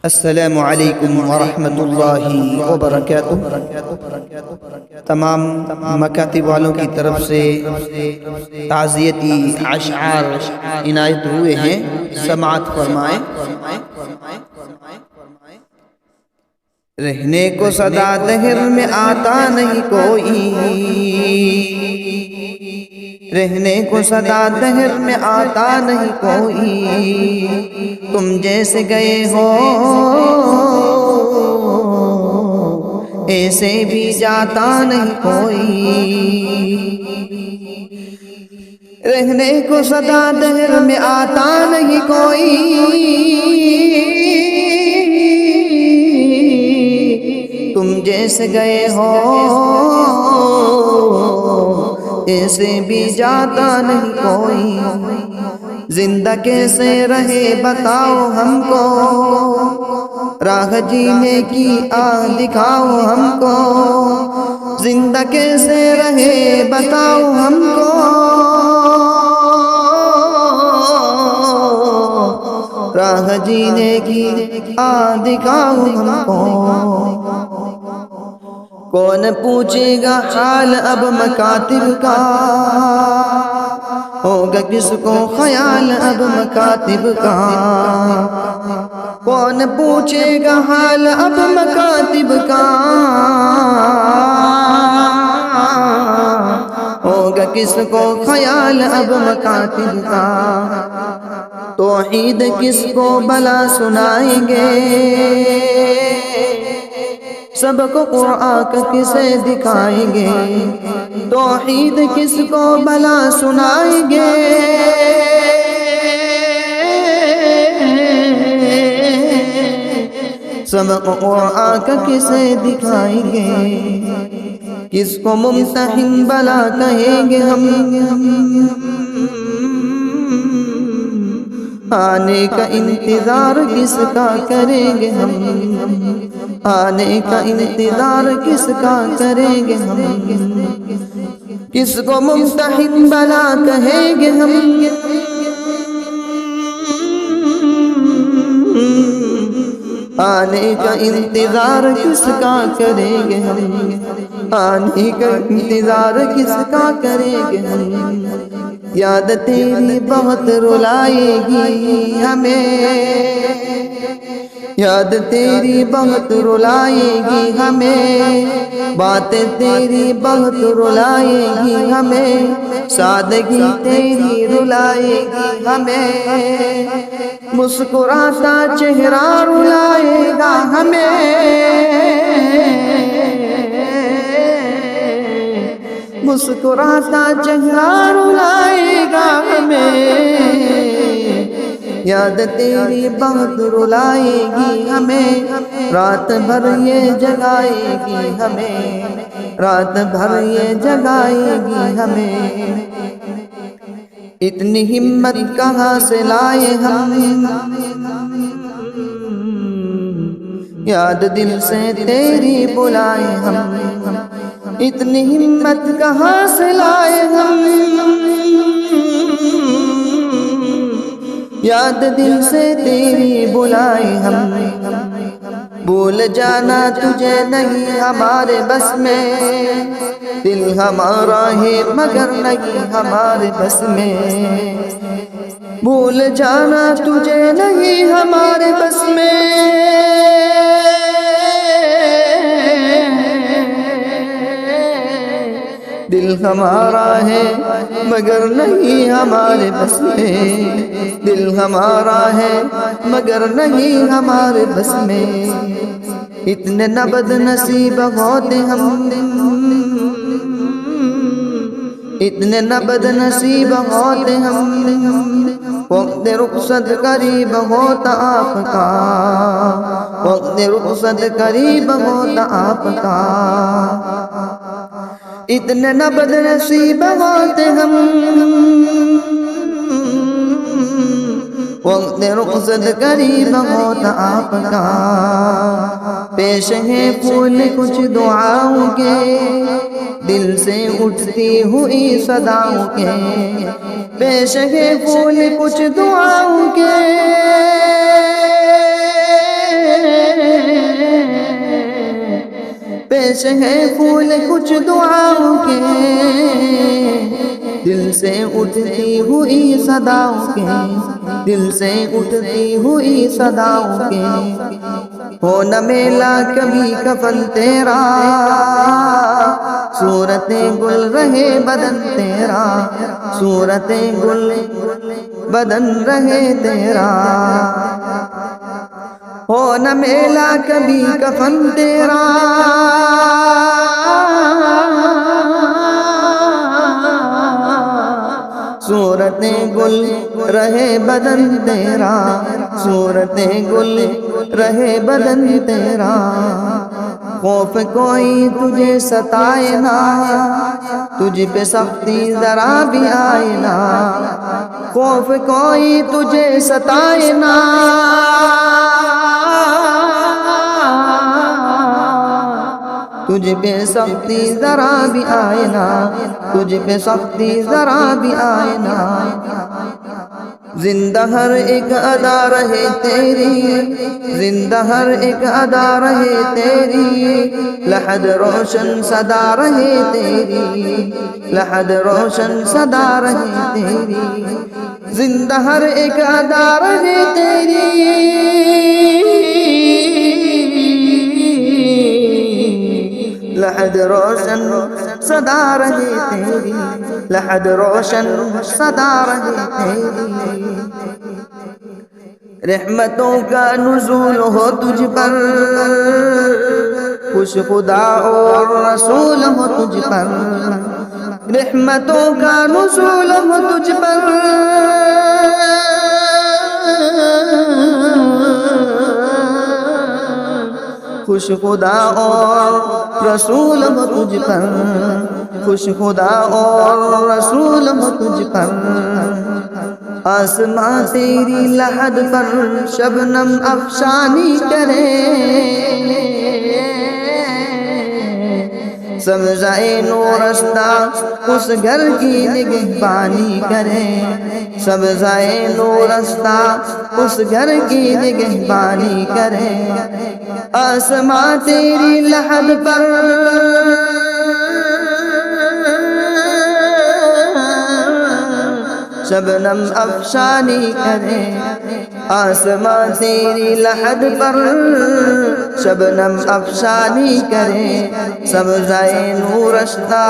السلام علیکم ورحمۃ اللہ وبرکاتہ۔ تمام مکاتب والوں کی طرف سے تعزیتی اشعار عنایت ہوئے ہیں، سماعت فرمائیں۔ رہنے کو صدا دہر میں آتا نہیں کوئی، رہنے کو صدا دہر میں آتا نہیں کوئی، تم جیسے گئے ہو ایسے بھی جاتا نہیں کوئی۔ رہنے کو صدا دہر میں آتا نہیں کوئی، تم جیسے گئے ہو ایسے بھی جاتا نہیں کوئی۔ زندہ کیسے رہے بتاؤ ہم کو، راہ جینے کی آہ دکھاؤ ہم کو۔ زندہ کیسے رہے بتاؤ ہم کو، راہ جینے کی آہ دکھاؤ ہم کو۔ کون پوچھے گا حال اب مکاتب کا، ہوگا کس کو خیال اب مکاتب کا۔ کون پوچھے گا حال اب مکاتب کا، ہوگا کس کو خیال اب مکاتب کا۔ توحید کس کو بلا سنائیں گے، سب کو قرآن کا کسے دکھائیں گے۔ توحید کس کو بلا سنائیں گے، سب کو قرآن کا کسے دکھائیں گے۔ کس کو ممتحن بلا کہیں گے ہم، آنے کا انتظار کس کا کریں گے ہم، آنے کا انتظار کس کا کریں گے ہم۔ کس کو ممتحن بلا کہیں گے ہم، آنے کا انتظار کس کا کریں گے ہم، آنے کا انتظار کس کا کریں گے ہم۔ یاد تیری بہت رلائے گی ہمیں، یاد تیری بہت رلائے گی ہمیں، باتیں تیری بہت رلائے گی ہمیں، سادگی تیری رلائے گی ہمیں، مسکراتا چہرہ رلائے گا ہمیں، مسکراتا چہرہ رلائے گا ہمیں۔ یاد تیری بہت رلائے گی ہمیں، رات بھر یہ جگائے گی ہمیں، رات بھر یہ جگائے گی ہمیں۔ اتنی ہمت کہاں سے لائے ہم، یاد دل سے تیری بلائے ہم۔ اتنی ہمت کہاں سے لائے ہم، یاد دل سے تیری بلائے ہم۔ بھول جانا تجھے نہیں ہمارے بس میں، دل ہمارا ہے مگر نہیں ہمارے بس میں۔ بھول جانا تجھے نہیں ہمارے بس میں، دل ہمارا ہے مگر نہیں ہمارے بس میں، دل ہمارا ہے مگر نہیں ہمارے بس میں۔ اتنے نہ بد نصیب ہوتے ہم، اتنے نہ بد نصیب ہوتے ہم، وقت رخصت قریب ہوتا آپ کا، وقت رخصت قریب ہوتا آپ کا۔ اتنے نہ بد نصیب ہوتے ہم، وقت رخصت قریب ہوتا آپ کا۔ پیش ہے پھول کچھ دعاؤں کے، دل سے اٹھتی ہوئی صداؤں کے، پیش ہے پھول کچھ دعاؤں کے، جیسے ہے پھول کچھ دعاؤں کے، دل سے اٹھتی ہوئی صداؤں کے، دل سے اٹھتی ہوئی صداؤں کے، ہو نہ میلا کبھی کفن تیرا، صورت گل رہے بدن تیرا، صورت گل بدن رہے تیرا، ہو نہ میلا کبھی کفن تیرا، صورت گل رہے بدن تیرا، صورت گل رہے بدن تیرا، خوف کوئی تجھے ستائے نہ، تجھ پہ سختی ذرا بھی آئے نہ، خوف کوئی تجھے ستائے نہ، تجھ پہ سختی ذرا بھی آئے نہ، تجھ پہ سختی ذرا بھی آئے نہ، زندہ ہر ایک ادا رہے تیری، زندہ ہر ایک ادا رہے تیری، لحد روشن صدا رہے تیری، لحد روشن صدا رہے تیری، زندہ ہر ایک ادا رہے تیری، لحد روشن صدا رہے تیری، لحد روشن صدا رہے تیری، رحمتوں کا نزول ہو تجھ پر، خوش خدا اور رسول ہو تجھ پر، رحمتوں کا نزول ہو تجھ پر، خوش خدا اور رسول ہو تجھ پر، خوش خدا اور رسول ہو تجھ پر، آسماں تیری لحد پر شبنم افشانی کرے، سبزائے نورستہ اس گھر کی نگہبانی کرے، سبزائے نورستہ اس گھر کی نگہبانی کرے، آسماں تیری لحد پر شبنم افشانی کرے، آسماں تیری لحد پر شبنم افشانی کرے، سبزائے نورستہ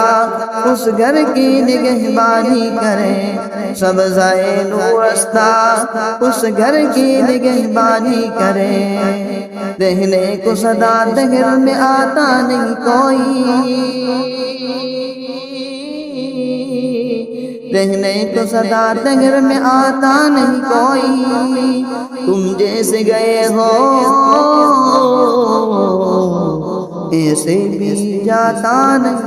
اس گھر کی نگہبانی کرے، سبزائے نورستہ اس گھر کی نگہبانی کرے، رہنے کو صدا دہر میں آتا نہیں کوئی، رہنے کو صدا دہر میں آتا نہیں کوئی، تم جیسے گئے ہو ایسے بھی جاتا نہیں